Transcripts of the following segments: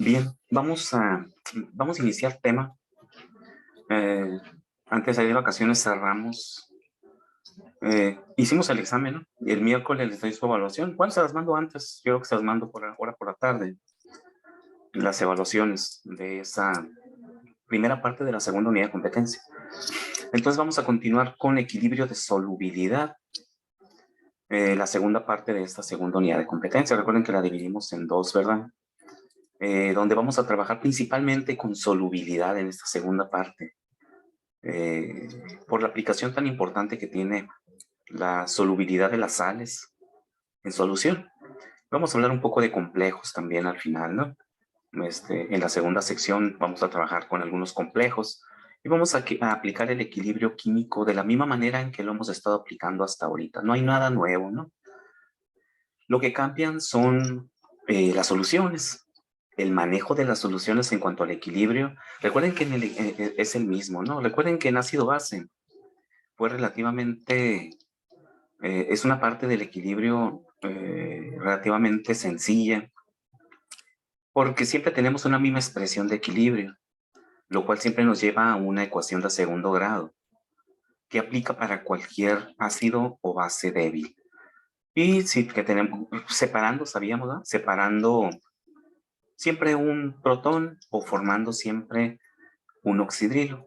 Bien, vamos a iniciar tema. Eh, Antes de ir de vacaciones cerramos, hicimos el examen, ¿no? Y el miércoles les doy su evaluación. ¿Cuándo se las mando antes? Yo creo que se las mando ahora por la tarde. Las evaluaciones de esa primera parte de la segunda unidad de competencia. Entonces vamos a continuar con equilibrio de solubilidad. La segunda parte de esta segunda unidad de competencia. Recuerden que la dividimos en dos, ¿verdad? Donde vamos a trabajar principalmente con solubilidad en esta segunda parte. Por la aplicación tan importante que tiene la solubilidad de las sales en solución. Vamos a hablar un poco de complejos también al final, ¿no? En la segunda sección vamos a trabajar con algunos complejos y vamos a aplicar el equilibrio químico de la misma manera en que lo hemos estado aplicando hasta ahorita. No hay nada nuevo, ¿no? Lo que cambian son las soluciones, el manejo de las soluciones en cuanto al equilibrio. Recuerden que es el mismo, ¿no? Recuerden que en ácido base fue relativamente, es una parte del equilibrio relativamente sencilla, porque siempre tenemos una misma expresión de equilibrio, lo cual siempre nos lleva a una ecuación de segundo grado, que aplica para cualquier ácido o base débil. Y sí, que tenemos, separando, sabíamos, ¿no? Separando siempre un protón o formando siempre un oxidrilo.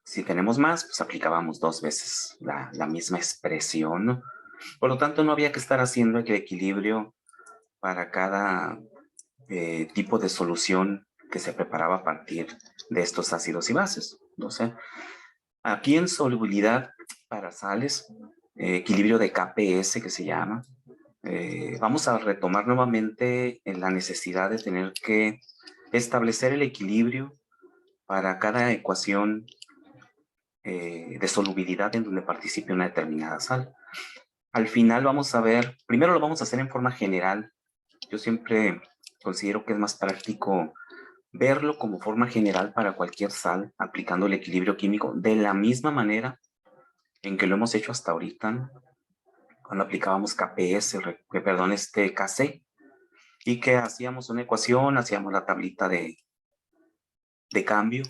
Si tenemos más, pues aplicábamos dos veces la misma expresión, ¿no? Por lo tanto, no había que estar haciendo el equilibrio para cada tipo de solución que se preparaba a partir de estos ácidos y bases. O sea, aquí en solubilidad para sales, equilibrio de KPS que se llama, vamos a retomar nuevamente en la necesidad de tener que establecer el equilibrio para cada ecuación de solubilidad en donde participe una determinada sal. Al final vamos a ver, primero lo vamos a hacer en forma general. Yo siempre considero que es más práctico verlo como forma general para cualquier sal, aplicando el equilibrio químico de la misma manera en que lo hemos hecho hasta ahorita, ¿no? Cuando aplicábamos KPS, perdón, KC, y que hacíamos una ecuación, hacíamos la tablita de cambio,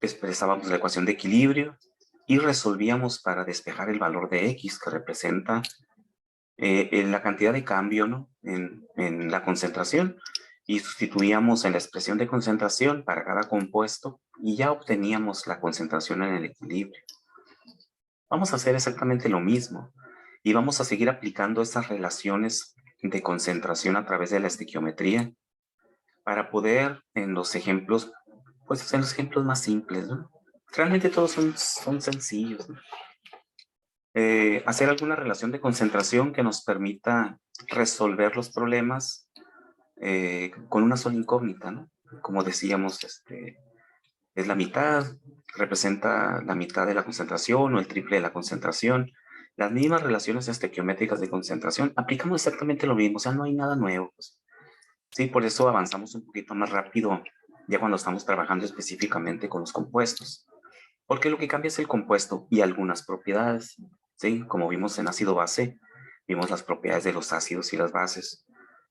expresábamos la ecuación de equilibrio y resolvíamos para despejar el valor de X que representa en la cantidad de cambio, ¿no? En la concentración, y sustituíamos en la expresión de concentración para cada compuesto y ya obteníamos la concentración en el equilibrio. Vamos a hacer exactamente lo mismo y vamos a seguir aplicando esas relaciones de concentración a través de la estequiometría para poder en los ejemplos, pues en los ejemplos más simples, ¿no? Realmente todos son sencillos, ¿no? Hacer alguna relación de concentración que nos permita resolver los problemas con una sola incógnita, ¿no? Como decíamos, es la mitad, representa la mitad de la concentración o el triple de la concentración. Las mismas relaciones estequiométricas de concentración, aplicamos exactamente lo mismo, o sea, no hay nada nuevo, pues. Sí, por eso avanzamos un poquito más rápido ya cuando estamos trabajando específicamente con los compuestos. Porque lo que cambia es el compuesto y algunas propiedades, ¿sí? Como vimos en ácido base, vimos las propiedades de los ácidos y las bases.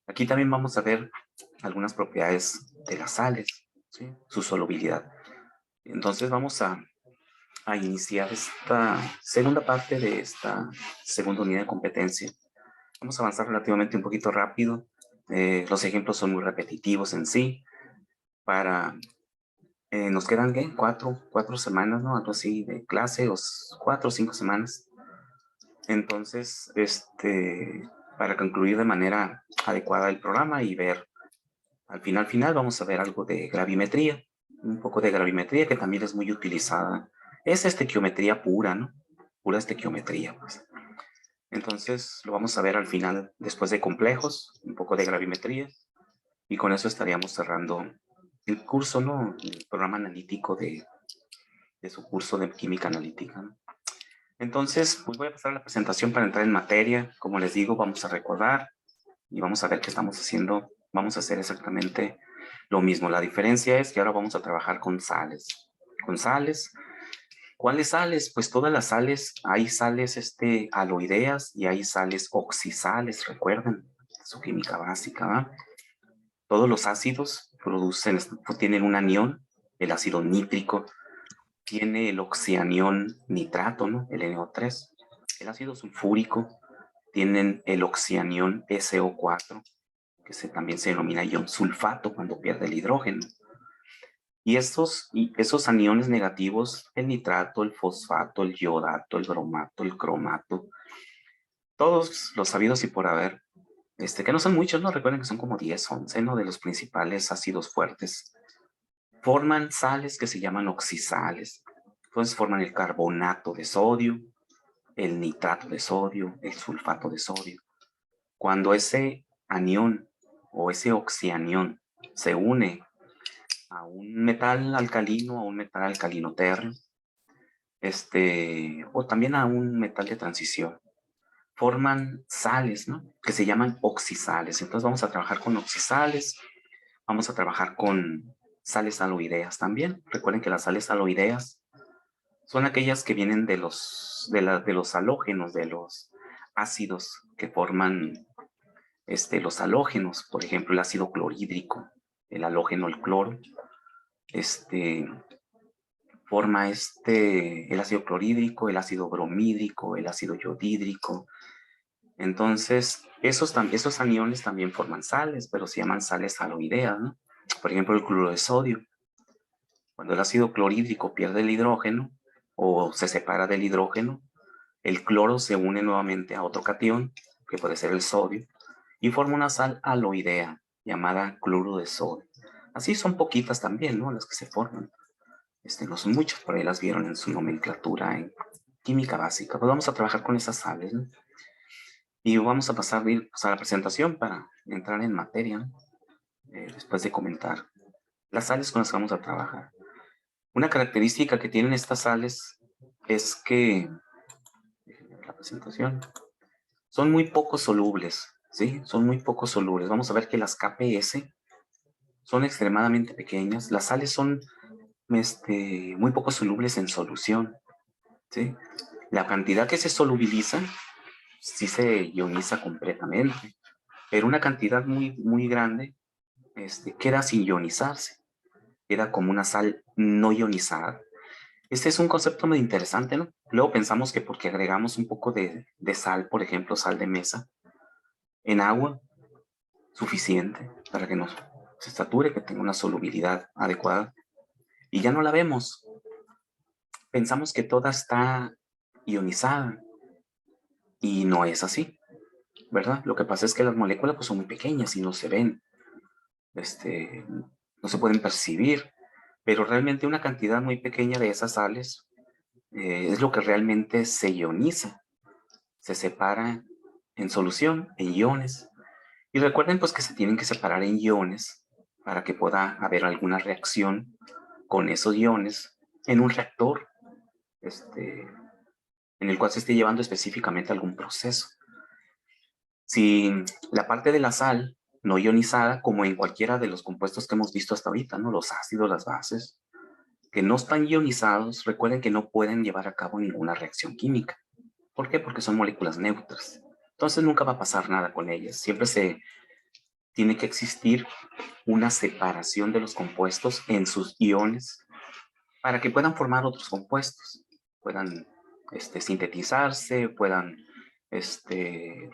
Aquí también vamos a ver algunas propiedades de las sales, ¿sí? Su solubilidad. Entonces vamos a iniciar esta segunda parte de esta segunda unidad de competencia. Vamos a avanzar relativamente un poquito rápido. Los ejemplos son muy repetitivos en sí. Nos quedan, ¿qué? Cuatro semanas, ¿no? Algo así de clase, o 4 o 5 semanas. Entonces, para concluir de manera adecuada el programa y ver, al final vamos a ver algo de gravimetría, un poco de gravimetría que también es muy utilizada. Es estequiometría pura, ¿no? Pura estequiometría, pues. Entonces, lo vamos a ver al final, después de complejos, un poco de gravimetría, y con eso estaríamos cerrando el curso, ¿no? El programa analítico de su curso de química analítica, ¿no? Entonces, pues voy a pasar a la presentación para entrar en materia. Como les digo, vamos a recordar y vamos a ver qué estamos haciendo. Vamos a hacer exactamente lo mismo. La diferencia es que ahora vamos a trabajar con sales. Con sales. ¿Cuáles sales? Pues todas las sales. Hay sales aloideas y hay sales oxisales, recuerden, su química básica, ¿va? Todos los ácidos producen, tienen un anión, el ácido nítrico, tiene el oxianión nitrato, ¿no? El NO3. El ácido sulfúrico tienen el oxianión SO4, que también se denomina ion sulfato cuando pierde el hidrógeno. Y esos aniones negativos, el nitrato, el fosfato, el iodato, el bromato, el cromato, todos los sabidos y por haber, que no son muchos, ¿no? Recuerden que son como 10, 11, ¿no? De los principales ácidos fuertes, forman sales que se llaman oxisales. Entonces forman el carbonato de sodio, el nitrato de sodio, el sulfato de sodio. Cuando ese anión o ese oxianión se une a un metal alcalino, a un metal alcalino térreo, o también a un metal de transición, forman sales, ¿no? Que se llaman oxisales. Entonces vamos a trabajar con oxisales, vamos a trabajar con sales aloideas también. Recuerden que las sales aloideas son aquellas que vienen de los halógenos, de los ácidos que forman los halógenos, por ejemplo, el ácido clorhídrico, el halógeno, el cloro, forma el ácido clorhídrico, el ácido bromídrico, el ácido yodídrico. Entonces, esos aniones también forman sales, pero se llaman sales aloideas, ¿no? Por ejemplo, el cloruro de sodio. Cuando el ácido clorhídrico pierde el hidrógeno o se separa del hidrógeno, el cloro se une nuevamente a otro catión, que puede ser el sodio, y forma una sal aloidea llamada cloruro de sodio. Así son poquitas también, ¿no? Las que se forman. No son muchas, por ahí las vieron en su nomenclatura en química básica. Pues vamos a trabajar con esas sales, ¿no? Y vamos a pasar a la presentación para entrar en materia, ¿no? Después de comentar las sales con las que vamos a trabajar. Una característica que tienen estas sales es que, déjenme ver la presentación, son muy poco solubles, ¿sí? Son muy poco solubles. Vamos a ver que las KPS son extremadamente pequeñas. Las sales son muy poco solubles en solución, ¿sí? La cantidad que se solubiliza sí se ioniza completamente, pero una cantidad muy, muy grande queda sin ionizarse, queda como una sal no ionizada. Este es un concepto muy interesante, ¿no? Luego pensamos que porque agregamos un poco de sal, por ejemplo, sal de mesa, en agua, suficiente para que nos se sature, que tenga una solubilidad adecuada, y ya no la vemos. Pensamos que toda está ionizada, y no es así, ¿verdad? Lo que pasa es que las moléculas pues, son muy pequeñas y no se ven, no se pueden percibir, pero realmente una cantidad muy pequeña de esas sales es lo que realmente se ioniza, se separa en solución, en iones. Y recuerden pues que se tienen que separar en iones para que pueda haber alguna reacción con esos iones en un reactor en el cual se esté llevando específicamente algún proceso. Si la parte de la sal no ionizada, como en cualquiera de los compuestos que hemos visto hasta ahorita, ¿no? Los ácidos, las bases, que no están ionizados, recuerden que no pueden llevar a cabo ninguna reacción química. ¿Por qué? Porque son moléculas neutras. Entonces nunca va a pasar nada con ellas. Siempre tiene que existir una separación de los compuestos en sus iones para que puedan formar otros compuestos, puedan sintetizarse, puedan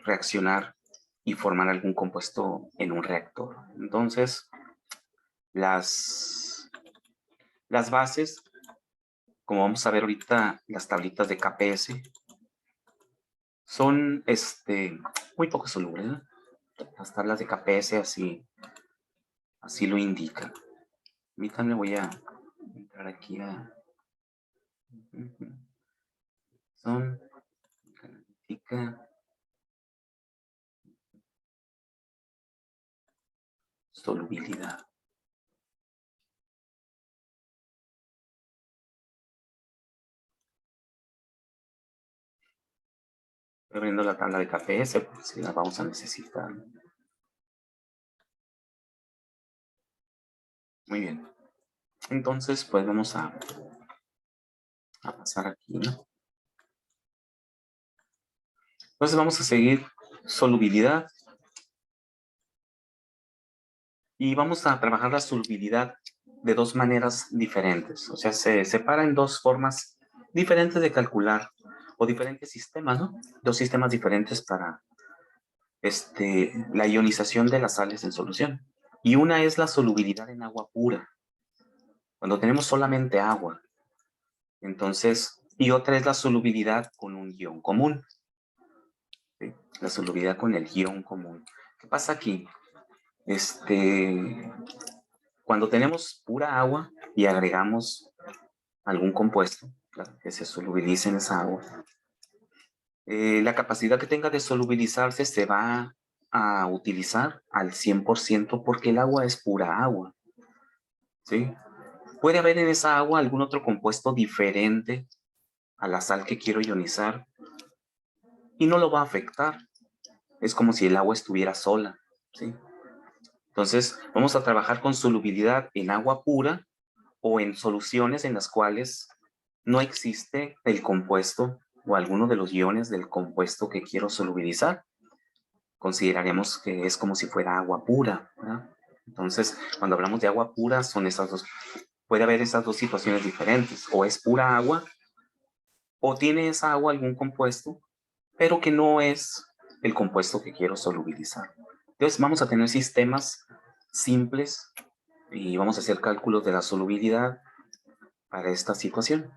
reaccionar y formar algún compuesto en un reactor. Entonces, las bases, como vamos a ver ahorita, las tablitas de KPS, son muy poco solubles, ¿no? Las tablas de KPS así lo indican. Permítanme, voy a entrar aquí a... Son analítica, solubilidad. Estoy abriendo la tabla de KPS, porque si la vamos a necesitar. Muy bien. Entonces, pues vamos a pasar aquí, ¿no? Entonces vamos a seguir solubilidad. Y vamos a trabajar la solubilidad de dos maneras diferentes. O sea, se separa en dos formas diferentes de calcular o diferentes sistemas, ¿no? Dos sistemas diferentes para la ionización de las sales en solución. Y una es la solubilidad en agua pura, cuando tenemos solamente agua. Entonces, y otra es la solubilidad con un ion común. ¿Sí? La solubilidad con el ion común. ¿Qué pasa aquí? Cuando tenemos pura agua y agregamos algún compuesto, claro, que se solubilice en esa agua, la capacidad que tenga de solubilizarse se va a utilizar al 100% porque el agua es pura agua. ¿Sí? Puede haber en esa agua algún otro compuesto diferente a la sal que quiero ionizar y no lo va a afectar. Es como si el agua estuviera sola. ¿Sí? Entonces, vamos a trabajar con solubilidad en agua pura o en soluciones en las cuales no existe el compuesto o alguno de los iones del compuesto que quiero solubilizar. Consideraremos que es como si fuera agua pura, ¿verdad? Entonces, cuando hablamos de agua pura, son esas dos, puede haber esas dos situaciones diferentes, o es pura agua, o tiene esa agua algún compuesto, pero que no es el compuesto que quiero solubilizar. Entonces, vamos a tener sistemas simples y vamos a hacer cálculos de la solubilidad para esta situación.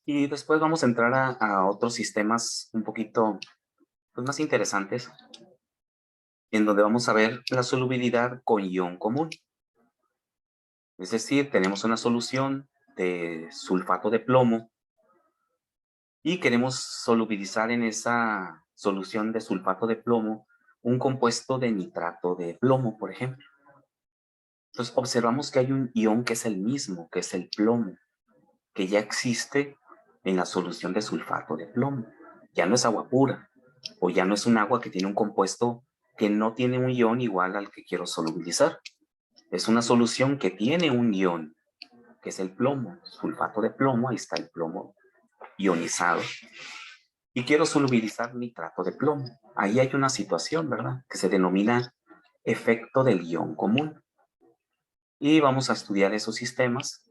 Y después vamos a entrar a otros sistemas un poquito pues, más interesantes, en donde vamos a ver la solubilidad con ion común. Es decir, tenemos una solución de sulfato de plomo y queremos solubilizar en esa solución de sulfato de plomo un compuesto de nitrato de plomo, por ejemplo. Entonces observamos que hay un ion que es el mismo, que es el plomo, que ya existe en la solución de sulfato de plomo. Ya no es agua pura, o ya no es un agua que tiene un compuesto que no tiene un ion igual al que quiero solubilizar. Es una solución que tiene un ion, que es el plomo, sulfato de plomo, ahí está el plomo ionizado. Y quiero solubilizar nitrato de plomo. Ahí hay una situación, ¿verdad? Que se denomina efecto del ion común. Y vamos a estudiar esos sistemas,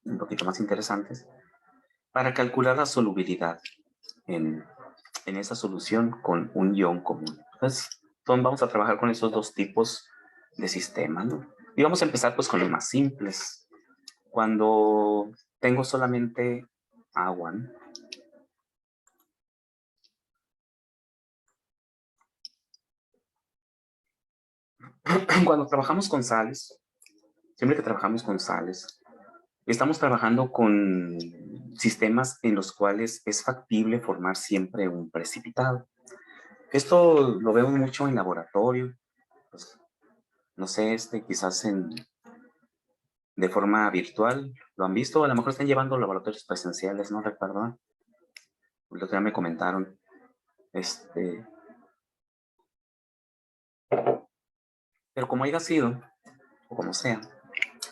un poquito más interesantes, para calcular la solubilidad en, en esa solución con un ion común. Entonces, vamos a trabajar con esos dos tipos de sistemas, ¿no? Y vamos a empezar pues con los más simples. Cuando tengo solamente agua, ¿no? Cuando trabajamos con sales, siempre que trabajamos con sales, estamos trabajando con sistemas en los cuales es factible formar siempre un precipitado. Esto lo veo mucho en laboratorio, pues, no sé, quizás de forma virtual, lo han visto, a lo mejor están llevando laboratorios presenciales, no recuerdo, lo que ya me comentaron, pero como haya sido, o como sea,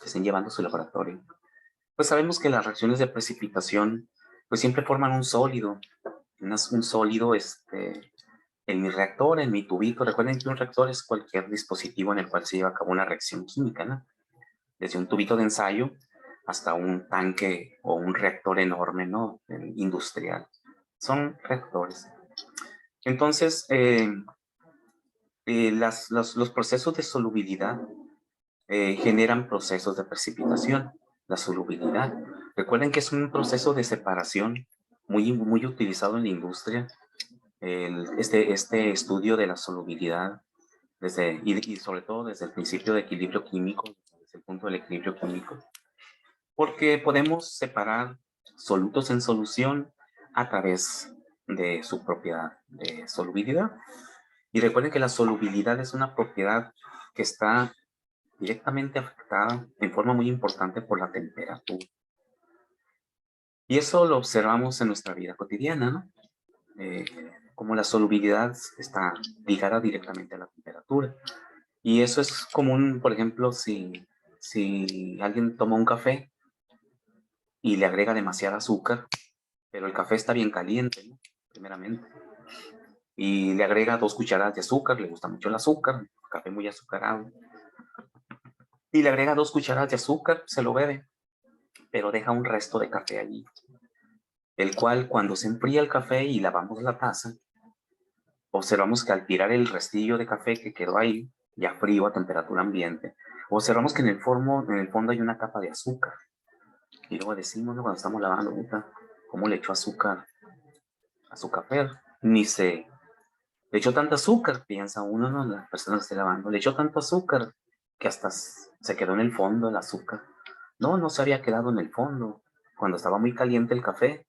que estén llevando su laboratorio, pues sabemos que las reacciones de precipitación, pues siempre forman un sólido, un sólido, en mi reactor, en mi tubito. Recuerden que un reactor es cualquier dispositivo en el cual se lleva a cabo una reacción química, ¿no? Desde un tubito de ensayo hasta un tanque o un reactor enorme, ¿no? Industrial. Son reactores. Entonces, los procesos de solubilidad generan procesos de precipitación. La solubilidad. Recuerden que es un proceso de separación muy utilizado en la industria. Este estudio de la solubilidad, y sobre todo desde el principio de equilibrio químico, desde el punto del equilibrio químico, porque podemos separar solutos en solución a través de su propiedad de solubilidad. Y recuerden que la solubilidad es una propiedad que está directamente afectada en forma muy importante por la temperatura. Y eso lo observamos en nuestra vida cotidiana, ¿no? Como la solubilidad está ligada directamente a la temperatura. Y eso es común, por ejemplo, si alguien toma un café y le agrega demasiada azúcar, pero el café está bien caliente, ¿no? Primeramente. Y le agrega 2 cucharadas de azúcar, le gusta mucho el azúcar, café muy azucarado. y le agrega 2 cucharadas de azúcar, se lo bebe, pero deja un resto de café allí, el cual cuando se enfría el café y lavamos la taza, observamos que al tirar el restillo de café que quedó ahí, ya frío a temperatura ambiente, observamos que en el fondo hay una capa de azúcar. Y luego decimos, ¿no? Cuando estamos lavando, puta, ¿cómo le echó azúcar a su café? Ni se le echó tanta azúcar, piensa uno, ¿no? La persona que esté lavando, le echó tanto azúcar que hasta se quedó en el fondo el azúcar. No, no se había quedado en el fondo. Cuando estaba muy caliente el café,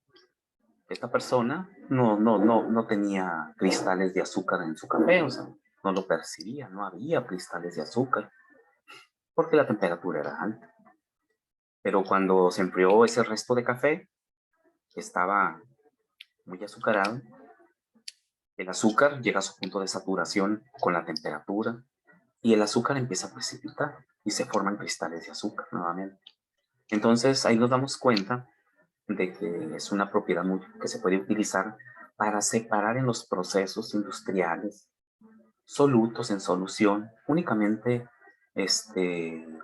esta persona no tenía cristales de azúcar en su café, o sea, no lo percibía, no había cristales de azúcar, porque la temperatura era alta. Pero cuando se enfrió ese resto de café, estaba muy azucarado, el azúcar llega a su punto de saturación con la temperatura y el azúcar empieza a precipitar y se forman cristales de azúcar nuevamente. Entonces ahí nos damos cuenta de que es una propiedad que se puede utilizar para separar en los procesos industriales solutos en solución, únicamente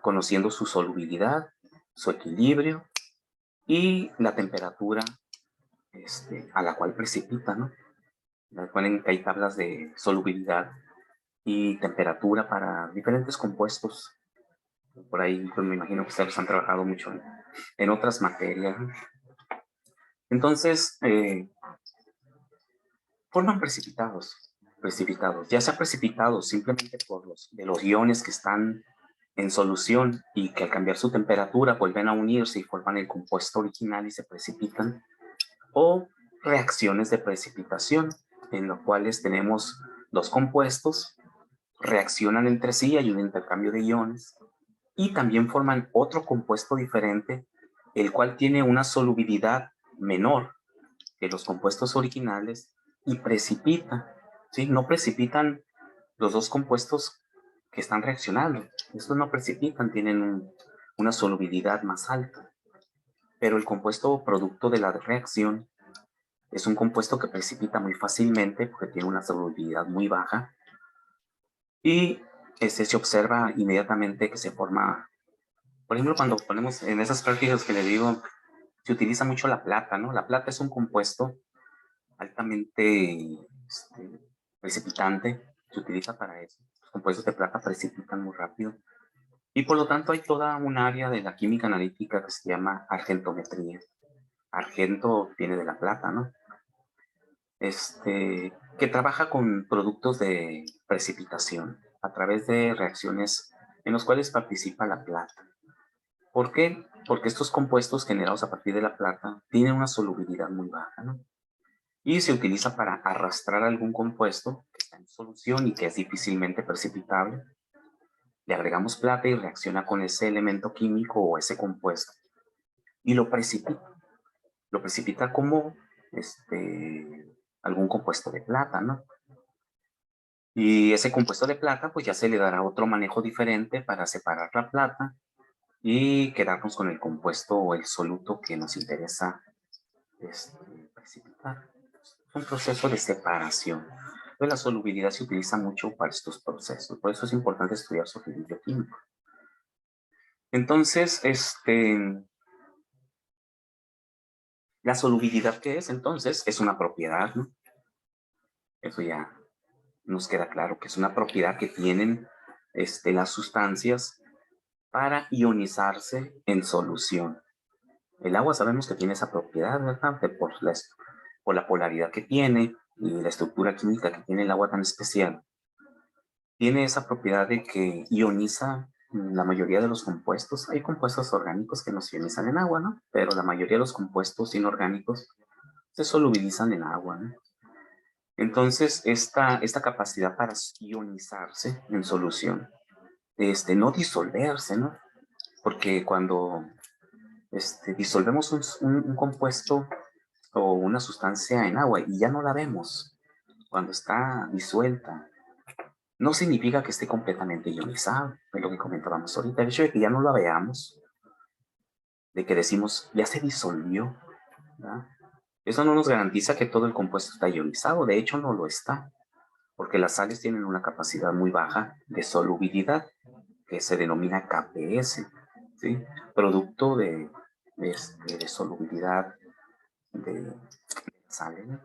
conociendo su solubilidad, su equilibrio y la temperatura a la cual precipita, ¿no? Recuerden que hay tablas de solubilidad y temperatura para diferentes compuestos. Por ahí pues, me imagino que ustedes han trabajado mucho en otras materias, ¿no? Entonces, forman precipitados, ya sea precipitados simplemente por los iones que están en solución y que al cambiar su temperatura vuelven a unirse y forman el compuesto original y se precipitan, o reacciones de precipitación, en los cuales tenemos dos compuestos, reaccionan entre sí, hay un intercambio de iones, y también forman otro compuesto diferente, el cual tiene una solubilidad menor que los compuestos originales y precipita, ¿sí? No precipitan los dos compuestos que están reaccionando. Estos no precipitan, tienen una solubilidad más alta. Pero el compuesto producto de la reacción es un compuesto que precipita muy fácilmente porque tiene una solubilidad muy baja y se observa inmediatamente que se forma, por ejemplo, cuando ponemos en esas prácticas que le digo, se utiliza mucho la plata, ¿no? La plata es un compuesto altamente precipitante, se utiliza para eso. Los compuestos de plata precipitan muy rápido. Y por lo tanto hay toda un área de la química analítica que se llama argentometría. Argento viene de la plata, ¿no? Que trabaja con productos de precipitación a través de reacciones en los cuales participa la plata. ¿Por qué? Porque estos compuestos generados a partir de la plata tienen una solubilidad muy baja, ¿no? Y se utiliza para arrastrar algún compuesto que está en solución y que es difícilmente precipitable. Le agregamos plata y reacciona con ese elemento químico o ese compuesto y lo precipita. Lo precipita como algún compuesto de plata, ¿no? Y ese compuesto de plata, pues ya se le dará otro manejo diferente para separar la plata y quedarnos con el compuesto o el soluto que nos interesa precipitar. Es un proceso de separación. Pues la solubilidad se utiliza mucho para estos procesos, por eso es importante estudiar su equilibrio químico. Entonces, la solubilidad, ¿qué es? Entonces, es una propiedad, ¿no? Eso ya nos queda claro, que es una propiedad que tienen las sustancias para ionizarse en solución. El agua sabemos que tiene esa propiedad, ¿verdad? Por la polaridad que tiene y la estructura química que tiene el agua tan especial. Tiene esa propiedad de que ioniza la mayoría de los compuestos. Hay compuestos orgánicos que no se ionizan en agua, ¿no? Pero la mayoría de los compuestos inorgánicos se solubilizan en agua, ¿no? Entonces, esta capacidad para ionizarse en solución, no disolverse, ¿no? Porque cuando disolvemos un compuesto o una sustancia en agua y ya no la vemos cuando está disuelta, no significa que esté completamente ionizado, es lo que comentábamos ahorita. El hecho de que ya no la veamos, de que decimos, ya se disolvió, ¿verdad? Eso no nos garantiza que todo el compuesto está ionizado, de hecho no lo está, porque las sales tienen una capacidad muy baja de solubilidad. que se denomina KPS, ¿sí? Producto de solubilidad de sales, ¿no?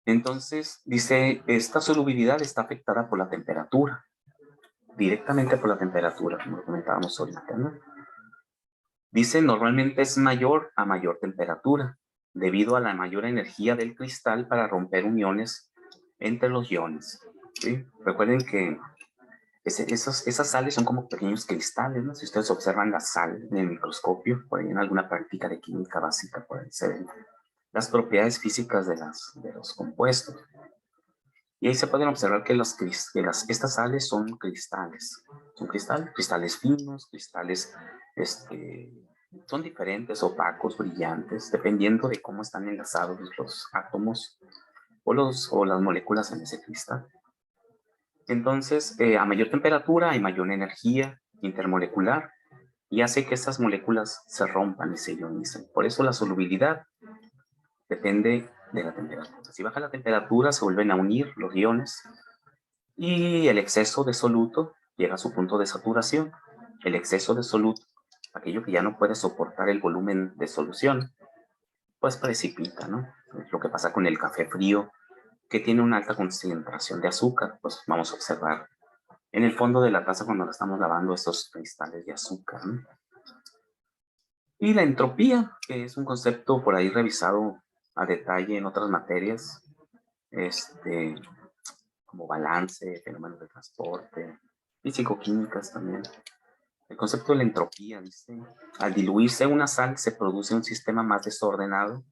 Entonces, dice, esta solubilidad está afectada por la temperatura, directamente por la temperatura, como lo comentábamos ahorita, ¿no? Dice, normalmente es mayor a mayor temperatura, debido a la mayor energía del cristal para romper uniones entre los iones, ¿sí? Recuerden que esas sales son como pequeños cristales, ¿no? Si ustedes observan la sal en el microscopio, por ahí en alguna práctica de química básica, por ahí se ven las propiedades físicas de los compuestos. Y ahí se pueden observar que estas sales son cristales. Son cristales finos, cristales, son diferentes, opacos, brillantes, dependiendo de cómo están enlazados los átomos o las moléculas en ese cristal. Entonces, a mayor temperatura hay mayor energía intermolecular y hace que estas moléculas se rompan y se ionicen. Por eso la solubilidad depende de la temperatura. Si baja la temperatura, se vuelven a unir los iones y el exceso de soluto llega a su punto de saturación. El exceso de soluto, aquello que ya no puede soportar el volumen de solución, pues precipita, ¿no? Lo que pasa con el café frío, que tiene una alta concentración de azúcar, pues vamos a observar en el fondo de la taza cuando la estamos lavando estos cristales de azúcar, ¿no? Y la entropía, que es un concepto por ahí revisado a detalle en otras materias, como balance, fenómenos de transporte, físico-químicas también. El concepto de la entropía dice, al diluirse una sal se produce un sistema más desordenado,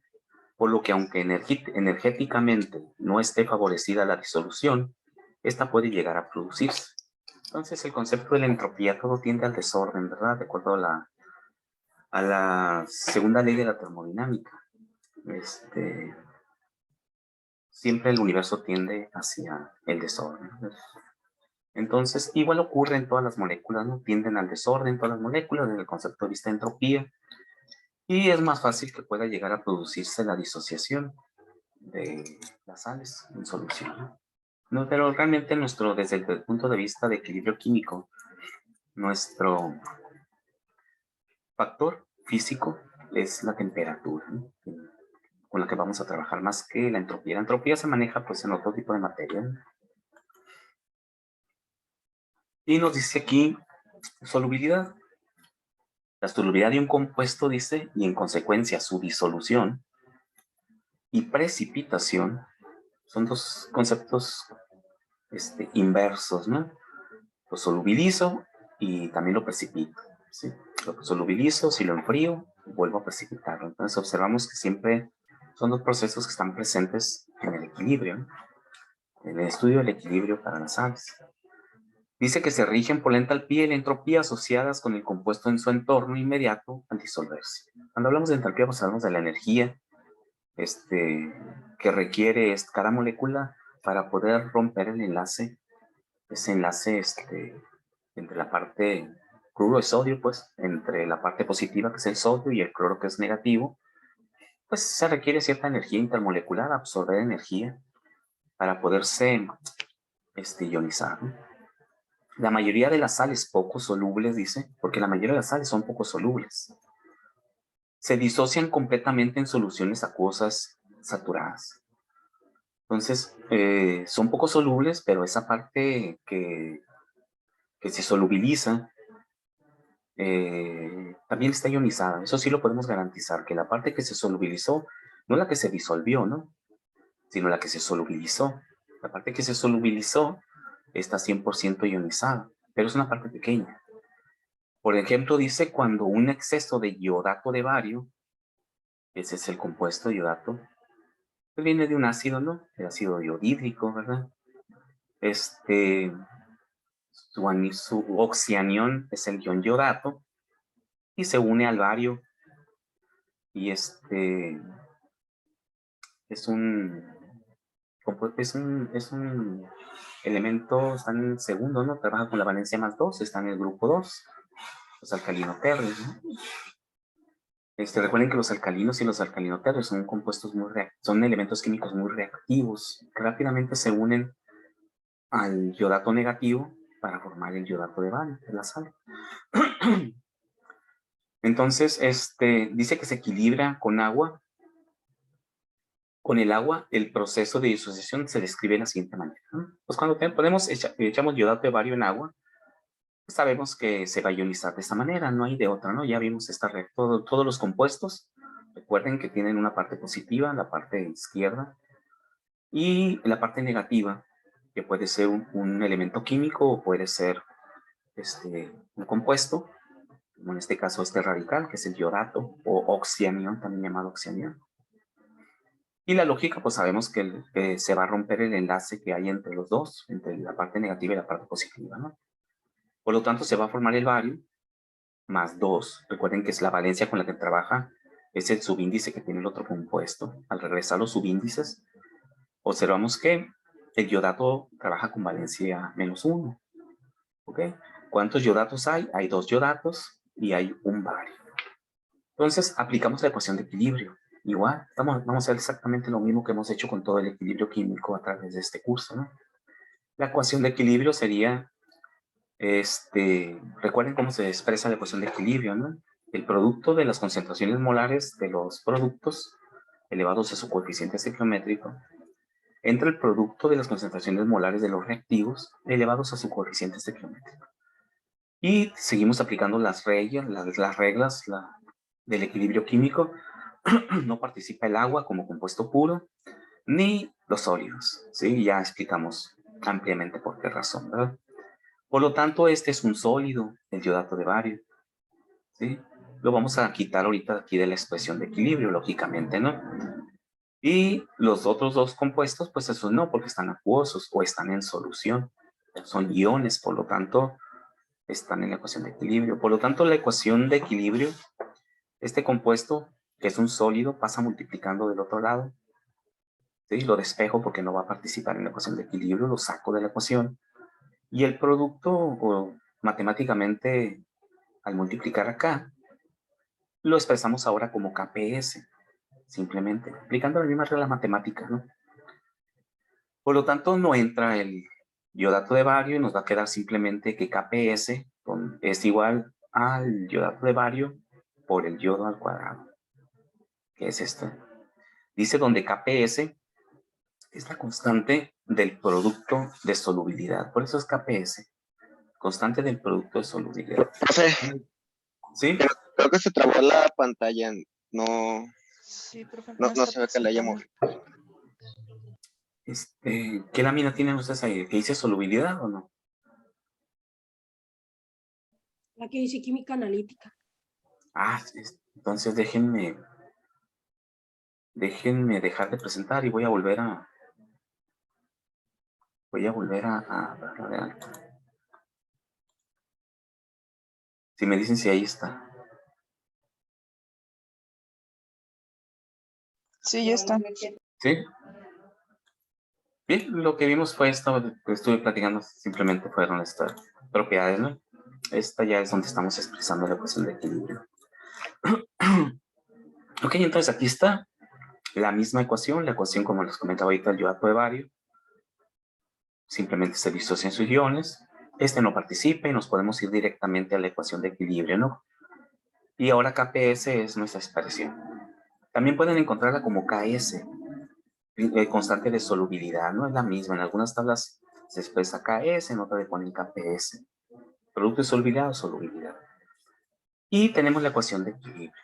por lo que aunque energéticamente no esté favorecida la disolución, esta puede llegar a producirse. Entonces el concepto de la entropía, todo tiende al desorden, ¿verdad? De acuerdo a la segunda ley de la termodinámica. Siempre el universo tiende hacia el desorden. Entonces, igual ocurre en todas las moléculas, ¿no? Tienden al desorden todas las moléculas desde el concepto de vista de entropía. Y es más fácil que pueda llegar a producirse la disociación de las sales en solución. No, pero realmente desde el punto de vista de equilibrio químico, nuestro factor físico es la temperatura, ¿no? Con la que vamos a trabajar más que la entropía. La entropía se maneja pues en otro tipo de materia, ¿no? Y nos dice aquí solubilidad. La solubilidad de un compuesto, dice, y en consecuencia su disolución y precipitación son dos conceptos inversos, ¿no? Lo solubilizo y también lo precipito, ¿sí? Lo solubilizo, si lo enfrío, vuelvo a precipitarlo. Entonces observamos que siempre son dos procesos que están presentes en el equilibrio, ¿no? En el estudio del equilibrio para las sales. Dice que se rigen por la entalpía y la entropía asociadas con el compuesto en su entorno inmediato al disolverse. Cuando hablamos de entalpía, pues hablamos de la energía que requiere cada molécula para poder romper el enlace, ese enlace entre la parte cloruro de sodio, pues, entre la parte positiva, que es el sodio, y el cloro, que es negativo, pues se requiere cierta energía intermolecular, absorber energía para poderse ionizar, ¿no? La mayoría de las sales poco solubles, dice, porque la mayoría de las sales son poco solubles, se disocian completamente en soluciones acuosas saturadas. Entonces, son poco solubles, pero esa parte que se solubiliza también está ionizada. Eso sí lo podemos garantizar, que la parte que se solubilizó, no la que se disolvió, ¿no? Sino la que se solubilizó. La parte que se solubilizó está 100% ionizada, pero es una parte pequeña. Por ejemplo, dice cuando un exceso de iodato de bario, ese es el compuesto iodato, que viene de un ácido, ¿no? El ácido iodídrico, ¿verdad? Su oxianión es el ion iodato y se une al bario y es un elemento, está en el segundo, ¿no? Trabaja con la valencia +2, está en el grupo 2, los alcalinoterrios, ¿no? Recuerden que los alcalinos y los alcalinoterrios son compuestos son elementos químicos muy reactivos, que rápidamente se unen al iodato negativo para formar el iodato de bario, de la sal. Entonces, dice que se equilibra con agua. Con el agua, el proceso de disociación se describe de la siguiente manera, ¿no? Pues cuando echamos iodato de bario en agua, pues sabemos que se va a ionizar de esta manera, no hay de otra, ¿no? Ya vimos esta red, todos los compuestos, recuerden que tienen una parte positiva, la parte izquierda, y la parte negativa, que puede ser un elemento químico o puede ser un compuesto, como en este caso este radical, que es el iodato, o oxianión, también llamado oxianión. Y la lógica, pues sabemos que se va a romper el enlace que hay entre los dos, entre la parte negativa y la parte positiva, ¿no? Por lo tanto, se va a formar el bario más 2. Recuerden que es la valencia con la que trabaja, es el subíndice que tiene el otro compuesto. Al regresar los subíndices, observamos que el iodato trabaja con valencia -1. ¿Ok? ¿Cuántos iodatos hay? Hay 2 iodatos y hay un bario. Entonces, aplicamos la ecuación de equilibrio. Igual, vamos a hacer exactamente lo mismo que hemos hecho con todo el equilibrio químico a través de este curso, ¿no? La ecuación de equilibrio sería, recuerden cómo se expresa la ecuación de equilibrio, ¿no? El producto de las concentraciones molares de los productos elevados a su coeficiente estequiométrico entre el producto de las concentraciones molares de los reactivos elevados a su coeficiente estequiométrico. Y seguimos aplicando las reglas del equilibrio químico. No participa el agua como compuesto puro, ni los sólidos, ¿sí? Ya explicamos ampliamente por qué razón, ¿verdad? Por lo tanto, este es un sólido, el iodato de bario, ¿sí? Lo vamos a quitar ahorita aquí de la expresión de equilibrio, lógicamente, ¿no? Y los otros dos compuestos, pues esos no, porque están acuosos o están en solución. Son iones, por lo tanto, están en la ecuación de equilibrio. Por lo tanto, la ecuación de equilibrio, este compuesto, que es un sólido, pasa multiplicando del otro lado. ¿Sí? Lo despejo porque no va a participar en la ecuación de equilibrio, lo saco de la ecuación. Y el producto, matemáticamente, al multiplicar acá, lo expresamos ahora como KPS, simplemente, aplicando la misma regla matemática, ¿no? Por lo tanto, no entra el iodato de bario y nos va a quedar simplemente que KPS es igual al iodato de bario por el yodo al cuadrado. ¿Qué es esto? Dice donde KPS es la constante del producto de solubilidad. Por eso es KPS, constante del producto de solubilidad. Profe, ¿Sí? creo que se trabó la pantalla. No, Sí, profe, no se ve que la haya movido. ¿Qué lámina tienen ustedes ahí? ¿Que dice solubilidad o no? La que dice química analítica. Ah, entonces déjenme dejar de presentar y voy a volver a darle de alta. Si me dicen si ahí está. Sí, ya está. ¿Sí? Bien, lo que vimos fue esto que estuve platicando, simplemente fueron estas propiedades, ¿no? Esta ya es donde estamos expresando la ecuación de equilibrio. Ok, entonces aquí está la misma ecuación, la ecuación como les comentaba ahorita, el iodato de bario. Simplemente se disocian sus iones. Este no participa y nos podemos ir directamente a la ecuación de equilibrio, ¿no? Y ahora KPS es nuestra expresión. También pueden encontrarla como KS, constante de solubilidad, ¿no? Es la misma. En algunas tablas se expresa KS, en otras le ponen KPS. Producto de solubilidad o solubilidad. Y tenemos la ecuación de equilibrio.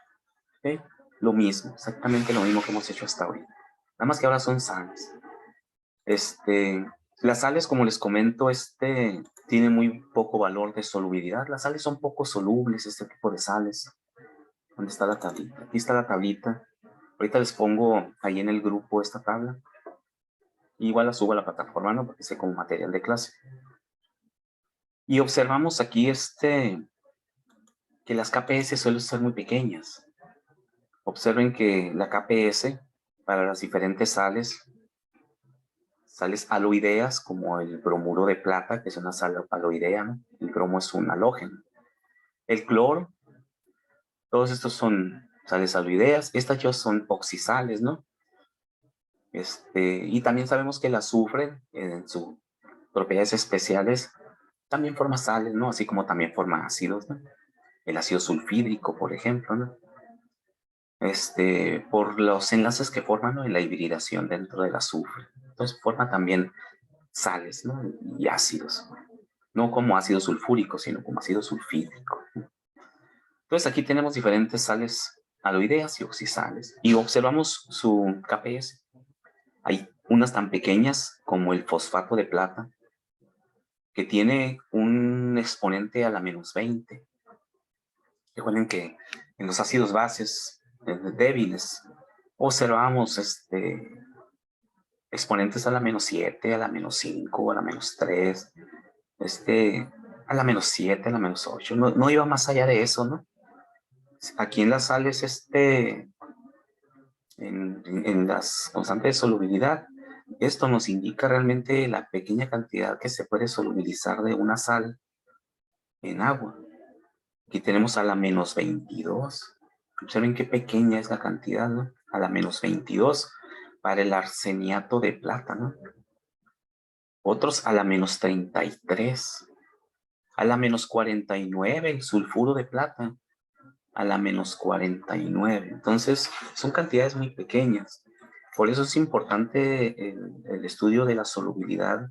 ¿Okay? Lo mismo, exactamente lo mismo que hemos hecho hasta ahorita. Nada más que ahora son sales. Las sales, como les comento, tienen muy poco valor de solubilidad. Las sales son poco solubles, este tipo de sales. ¿Dónde está la tablita? Aquí está la tablita. Ahorita les pongo ahí en el grupo esta tabla. Igual la subo a la plataforma, ¿no? Porque sé como material de clase. Y observamos aquí que las KPS suelen ser muy pequeñas. Observen que la KPS para las diferentes sales aloideas, como el bromuro de plata, que es una sal aloidea, ¿no? El bromo es un halógeno. El cloro, todos estos son sales aloideas. Estas ya son oxisales, ¿no? Y también sabemos que el azufre, en sus propiedades especiales, también forma sales, ¿no? Así como también forma ácidos, ¿no? El ácido sulfídrico, por ejemplo, ¿no? Por los enlaces que forman, ¿no? En la hibridación dentro del azufre. Entonces forma también sales, ¿no? Y ácidos. No como ácido sulfúrico, sino como ácido sulfídrico. Entonces aquí tenemos diferentes sales aloideas y oxisales. Y observamos su KPS. Hay unas tan pequeñas como el fosfato de plata, que tiene un exponente a la -20. Recuerden que en los ácidos bases débiles observamos exponentes a la -7, a la -5, a la -3, a la -7, a la -8. No iba más allá de eso, ¿no? Aquí en las sales, en las constantes de solubilidad, esto nos indica realmente la pequeña cantidad que se puede solubilizar de una sal en agua. Aquí tenemos a la -22. Observen qué pequeña es la cantidad, ¿no? A la -22 para el arseniato de plata, ¿no? Otros a la -33. A la -49 el sulfuro de plata. A la -49. Entonces, son cantidades muy pequeñas. Por eso es importante el estudio de la solubilidad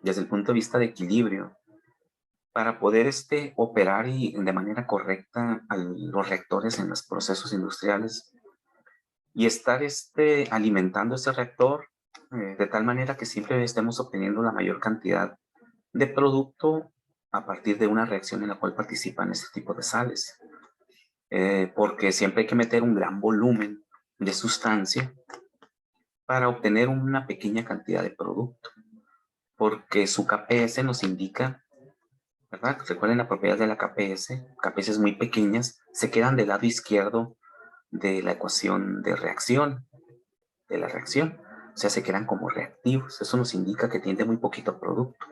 desde el punto de vista de equilibrio, para poder operar de manera correcta a los reactores en los procesos industriales y estar alimentando ese reactor de tal manera que siempre estemos obteniendo la mayor cantidad de producto a partir de una reacción en la cual participan este tipo de sales. Porque siempre hay que meter un gran volumen de sustancia para obtener una pequeña cantidad de producto, porque su KPS nos indica, ¿verdad? Recuerden la propiedad de la KPS muy pequeñas, se quedan del lado izquierdo de la ecuación de reacción, o sea, se quedan como reactivos. Eso nos indica que tiene muy poquito producto.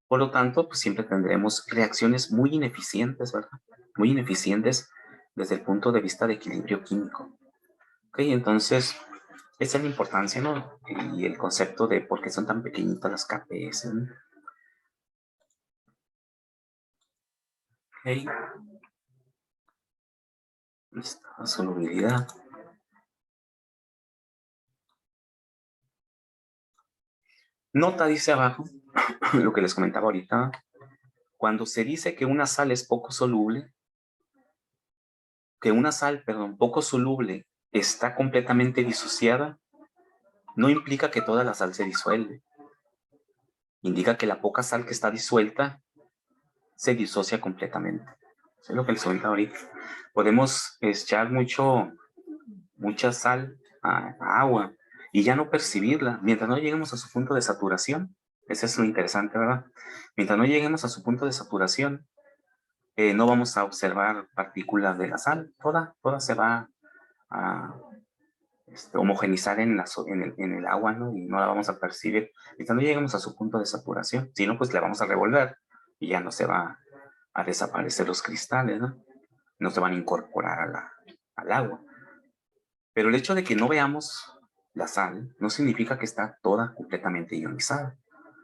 Por lo tanto, pues siempre tendremos reacciones muy ineficientes, ¿verdad? Muy ineficientes desde el punto de vista de equilibrio químico. Ok, entonces, esa es la importancia, ¿no? Y el concepto de por qué son tan pequeñitas las KPS, ¿no? Ok. Esta solubilidad. Nota, dice abajo, lo que les comentaba ahorita, cuando se dice que una sal es poco soluble, poco soluble está completamente disociada, no implica que toda la sal se disuelve. Indica que la poca sal que está disuelta se disocia completamente. Eso es lo que les comentaba ahorita. Podemos echar mucha sal a agua y ya no percibirla mientras no lleguemos a su punto de saturación. Eso es lo interesante, ¿verdad? Mientras no lleguemos a su punto de saturación, no vamos a observar partículas de la sal. Toda se va a homogenizar en el agua, ¿no? Y no la vamos a percibir mientras no lleguemos a su punto de saturación. Si no, pues la vamos a revolver y ya no se va a desaparecer los cristales, ¿no? No se van a incorporar al agua. Pero el hecho de que no veamos la sal no significa que está toda completamente ionizada.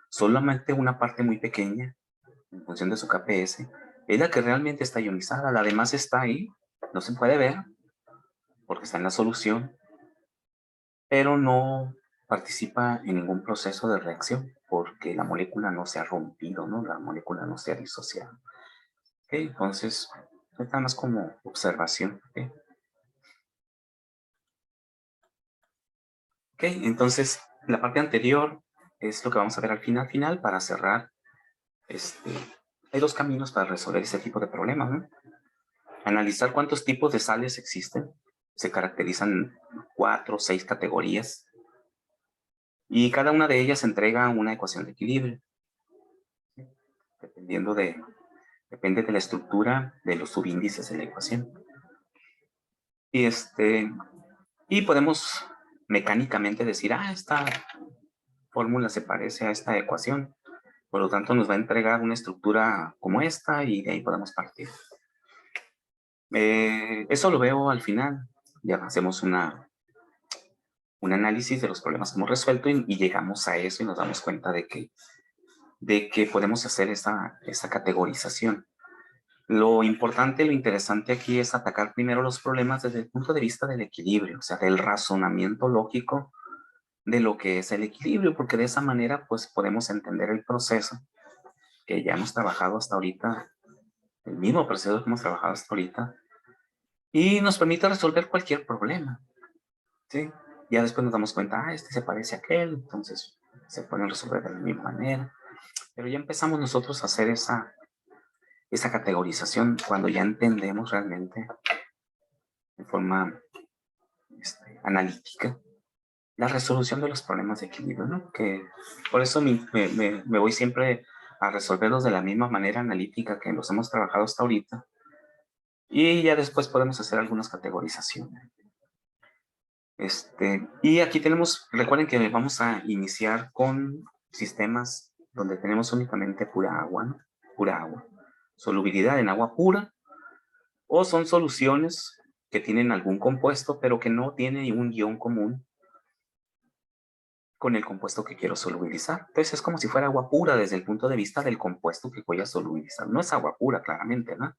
Solamente una parte muy pequeña, en función de su KPS, es la que realmente está ionizada. La demás está ahí, no se puede ver, porque está en la solución, pero no participa en ningún proceso de reacción, porque la molécula no se ha rompido, ¿no? La molécula no se ha disociado. ¿Okay? Entonces, está más como observación. ¿Okay? Ok, entonces la parte anterior es lo que vamos a ver al final para cerrar. Hay dos caminos para resolver este tipo de problemas, ¿no? Analizar cuántos tipos de sales existen. Se caracterizan 4 o 6 categorías. Y cada una de ellas entrega una ecuación de equilibrio. Depende de la estructura de los subíndices de la ecuación. Y podemos mecánicamente decir, esta fórmula se parece a esta ecuación. Por lo tanto, nos va a entregar una estructura como esta y de ahí podemos partir. Eso lo veo al final. Ya hacemos un análisis de los problemas que hemos resuelto y llegamos a eso y nos damos cuenta de que de que podemos hacer esa categorización. Lo importante, lo interesante aquí es atacar primero los problemas desde el punto de vista del equilibrio, o sea, del razonamiento lógico de lo que es el equilibrio, porque de esa manera pues podemos entender el proceso que ya hemos trabajado hasta ahorita, el mismo proceso que hemos trabajado hasta ahorita, y nos permite resolver cualquier problema, ¿sí? Ya después nos damos cuenta, este se parece a aquel, entonces se pueden resolver de la misma manera, pero ya empezamos nosotros a hacer esa categorización cuando ya entendemos realmente de forma analítica la resolución de los problemas de equilibrio, ¿no? Que por eso me voy siempre a resolverlos de la misma manera analítica que los hemos trabajado hasta ahorita, y ya después podemos hacer algunas categorizaciones. Y aquí tenemos, recuerden que vamos a iniciar con sistemas donde tenemos únicamente pura agua, ¿no? Pura agua. Solubilidad en agua pura, o son soluciones que tienen algún compuesto, pero que no tiene un ion común con el compuesto que quiero solubilizar. Entonces es como si fuera agua pura desde el punto de vista del compuesto que voy a solubilizar. No es agua pura, claramente, ¿no?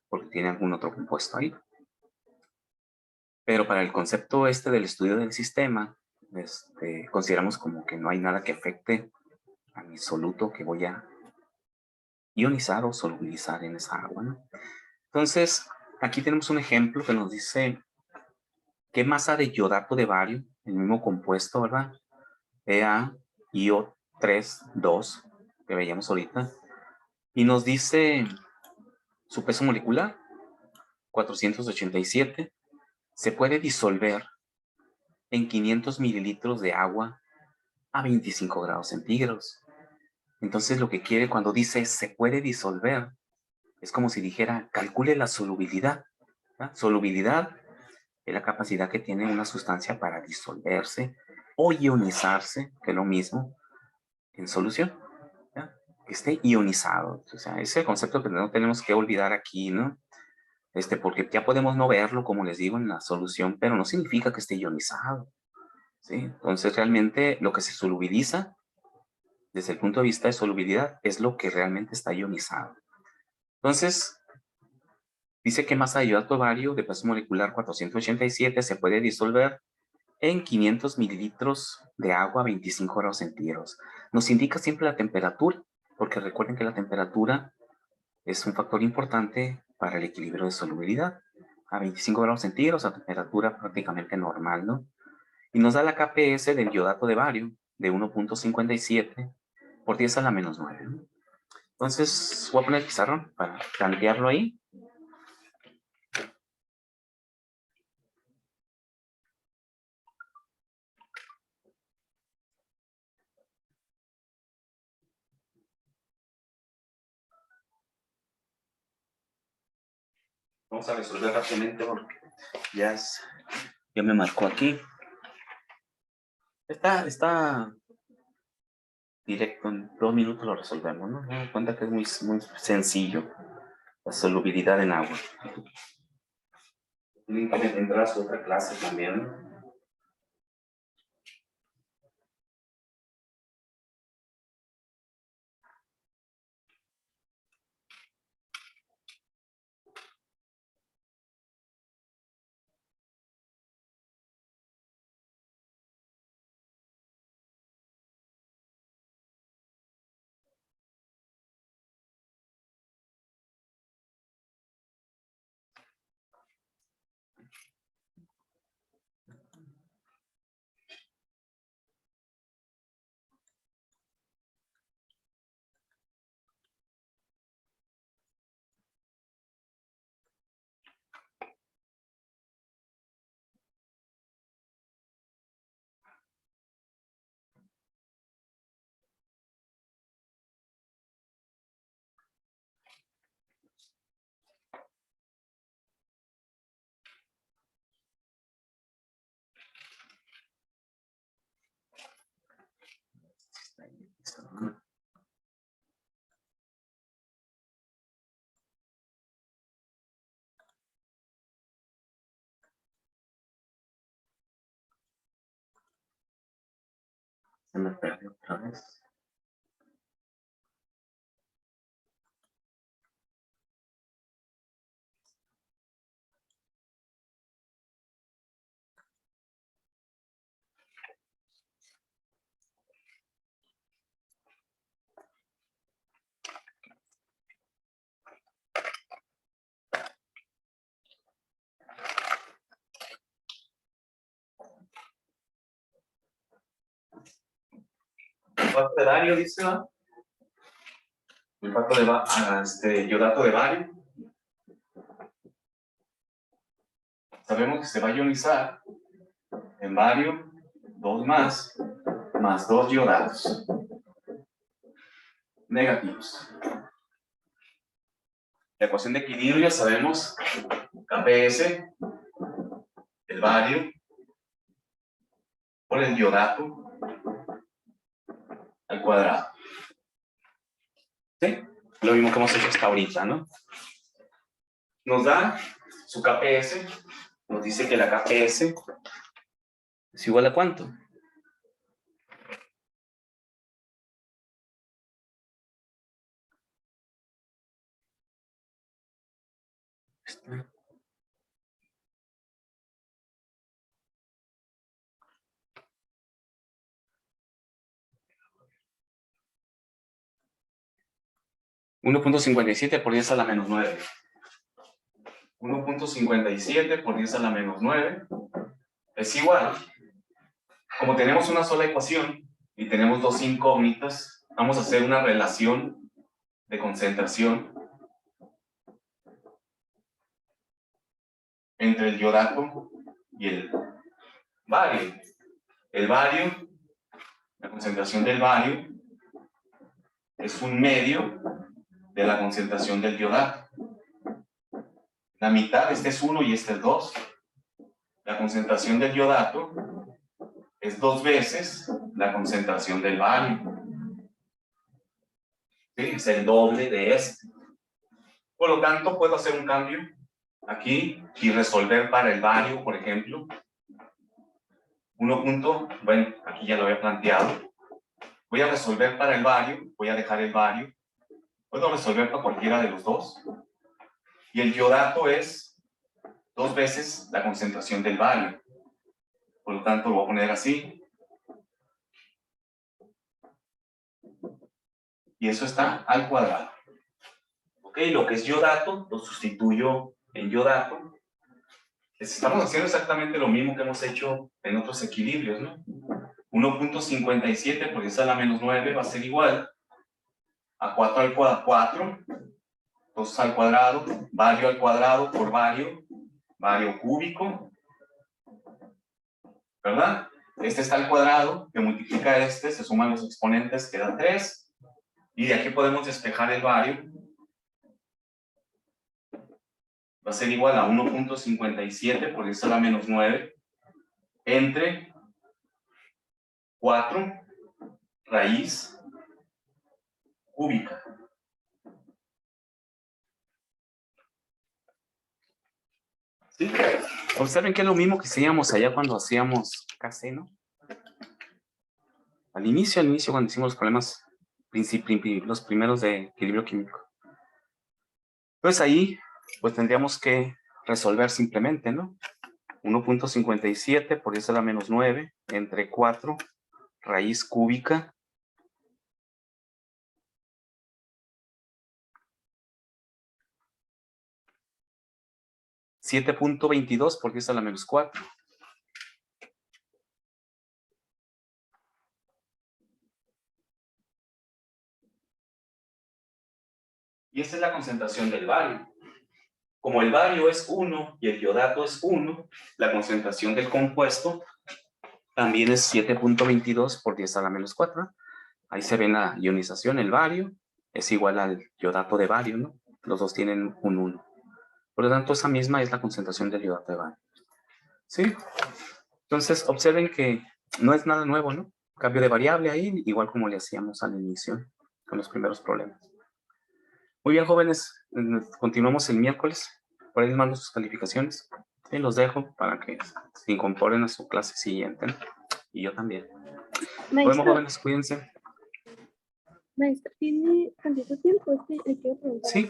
Porque tiene algún otro compuesto ahí. Pero para el concepto del estudio del sistema, consideramos como que no hay nada que afecte a mi soluto que voy a ionizar o solubilizar en esa agua, ¿no? Entonces, aquí tenemos un ejemplo que nos dice qué masa de iodato de bario, el mismo compuesto, ¿verdad? EaIO3, 2, que veíamos ahorita, y nos dice su peso molecular, 487, se puede disolver en 500 mililitros de agua a 25 grados centígrados. Entonces lo que quiere cuando dice se puede disolver, es como si dijera, calcule la solubilidad. ¿verdad? Solubilidad es la capacidad que tiene una sustancia para disolverse o ionizarse, que es lo mismo, en solución. ¿verdad? Que esté ionizado. O sea, ese concepto que no tenemos que olvidar aquí, ¿no? Porque ya podemos no verlo, como les digo, en la solución, pero no significa que esté ionizado. ¿sí? Entonces, realmente lo que se solubiliza, desde el punto de vista de solubilidad, es lo que realmente está ionizado. Entonces, dice que masa de iodato bario de peso molecular 487 se puede disolver en 500 mililitros de agua a 25 grados centígrados. Nos indica siempre la temperatura, porque recuerden que la temperatura es un factor importante para el equilibrio de solubilidad. A 25 grados centígrados, a temperatura prácticamente normal, ¿no? Y nos da la KPS del iodato de bario de 1.57 por 10 a la menos 9. ¿no? Entonces, voy a poner el pizarrón para plantearlo ahí. Vamos a resolver rápidamente porque ya me marcó aquí. Está directo, en 2 minutos lo resolvemos, ¿no? Me doy cuenta que es muy sencillo. La solubilidad en agua. Tienen que tendrá su otra clase también, ¿no? Se me perdió otra vez. sulfato de bario, dice, ¿va? Sulfato de iodato de bario. Sabemos que se va a ionizar en bario 2 más 2 iodatos negativos. La ecuación de equilibrio sabemos Kps, el bario, por el iodato al cuadrado. ¿Sí? Lo mismo que hemos hecho hasta ahorita, ¿no? Nos da su Kps, nos dice que la Kps es igual a ¿cuánto? .57 por 10 a la menos 9. 1.57 por 10 a la menos 9 es igual. Como tenemos una sola ecuación y tenemos dos incógnitas, vamos a hacer una relación de concentración entre el iodato y el bario. El bario, la concentración del bario es un medio de la concentración del iodato. La mitad, este es 1 y este es 2. La concentración del iodato es 2 veces la concentración del bario. ¿Sí? Es el doble de este. Por lo tanto, puedo hacer un cambio aquí y resolver para el bario, por ejemplo. Bueno, aquí ya lo había planteado. Voy a resolver para el bario, voy a dejar el bario. Puedo resolver para cualquiera de los dos. Y el iodato es 2 veces la concentración del bario. Por lo tanto, lo voy a poner así. Y eso está al cuadrado. Ok, lo que es iodato, lo sustituyo en iodato. Estamos haciendo exactamente lo mismo que hemos hecho en otros equilibrios, ¿no? 1.57 por 10 a la menos 9 va a ser igual a 4 al cuadrado, 4, 2 al cuadrado, bario al cuadrado por bario cúbico, ¿verdad? Este está al cuadrado, que multiplica a este, se suman los exponentes, queda 3, y de aquí podemos despejar el bario. Va a ser igual a 1.57 por 10 a la menos 9 entre 4 raíz cúbica. ¿Sí? Observen que es lo mismo que hacíamos allá cuando hacíamos KC, ¿no? Al inicio cuando hicimos los problemas, los primeros de equilibrio químico. Entonces ahí, pues tendríamos que resolver simplemente, ¿no? 1.57 por 10 a la menos 9 entre 4 raíz cúbica . 7.22 por 10 a la menos 4. Y esa es la concentración del bario. Como el bario es 1 y el iodato es 1, la concentración del compuesto también es 7.22 por 10 a la menos 4. Ahí se ve la ionización, el bario es igual al iodato de bario, ¿no? Los dos tienen un 1. Por lo tanto, esa misma es la concentración del iodato de bario. ¿Sí? Entonces, observen que no es nada nuevo, ¿no? Cambio de variable ahí, igual como le hacíamos al inicio con los primeros problemas. Muy bien, jóvenes, continuamos el miércoles. Por ahí les mando sus calificaciones. Sí, los dejo para que se incorporen a su clase siguiente, ¿no? Y yo también. Nos vemos, jóvenes, cuídense. Maestra, ¿tiene tantito tiempo? Es que le quiero preguntar. Sí,